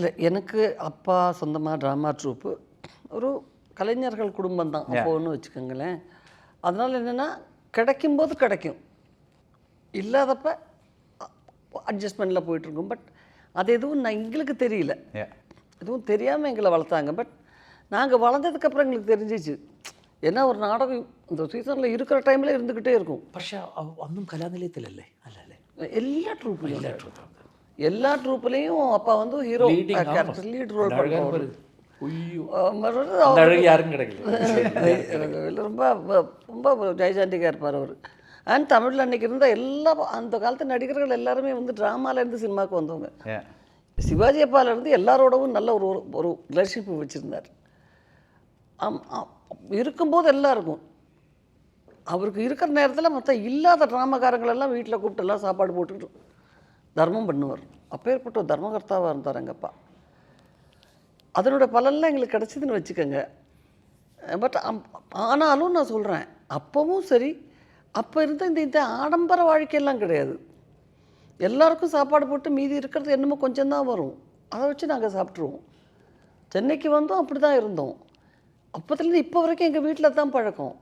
இல்லை, எனக்கு அப்பா சொந்தமாக ட்ராமா ட்ரூப்பு, ஒரு கலைஞர்கள் குடும்பம் தான் அப்போன்னு வச்சுக்கோங்களேன். அதனால் என்னென்னா கிடைக்கும்போது கிடைக்கும், இல்லாதப்ப அட்ஜஸ்ட்மெண்ட்டில் போயிட்டுருக்கும். பட் அது எதுவும் எங்களுக்கு தெரியல, எதுவும் தெரியாமல் எங்களை வளர்த்தாங்க. பட் நாங்கள் வளர்ந்ததுக்கப்புறம் எங்களுக்கு தெரிஞ்சிச்சு. ஏன்னா ஒரு நாடகம் இந்த சீசனில் இருக்கிற டைமில் இருந்துக்கிட்டே இருக்கும். പക്ഷേ അന്നും കലാനിലയത്തിലല്ലേ? അല്ലല്ലേ? எல்லா ட்ரூப்லேயும் அப்பா வந்து ஹீரோ கேரக்டர், லீட் ரோல் பண்ணுவார். ரொம்ப ரொம்ப ஜெய்சாண்டிக்காக இருப்பார் அவர். அண்ட் தமிழில் அன்றைக்கி இருந்தால் எல்லா அந்த காலத்து நடிகர்கள் எல்லாருமே வந்து ட்ராமாலேருந்து சினிமாவுக்கு வந்தவங்க. சிவாஜி அப்பாலேருந்து எல்லாரோடவும் நல்ல ஒரு ஒரு ரிலேஷன்ஷிப் வச்சுருந்தார். இருக்கும்போது எல்லாருக்கும் அவருக்கு இருக்கிற நேரத்தில் மற்ற இல்லாத ட்ராமாக்காரங்களெல்லாம் வீட்டில் கூப்பிட்டு எல்லாம் சாப்பாடு போட்டுக்கிட்டு தர்மம் பண்ணுவார். அப்பேற்பட்ட ஒரு தர்மகர்த்தாவாக இருந்தார் எங்கள் அப்பா. அதனோட பலன்லாம் எங்களுக்கு கிடச்சிதுன்னு வச்சுக்கோங்க. பட் ஆனாலும் நான் சொல்கிறேன், அப்போவும் சரி, அப்போ இருந்த இந்த ஆடம்பர வாழ்க்கையெல்லாம் கிடையாது. எல்லாருக்கும் சாப்பாடு போட்டு மீதி இருக்கிறது என்னமோ கொஞ்சம் தான் வரும், அதை வச்சு நாங்கள் சாப்பிட்ருவோம். சென்னைக்கு வந்தோம், அப்படி தான் இருந்தோம். அப்போத்துலேருந்து இப்போ வரைக்கும் எங்கள் வீட்டில் தான் பழக்கம்.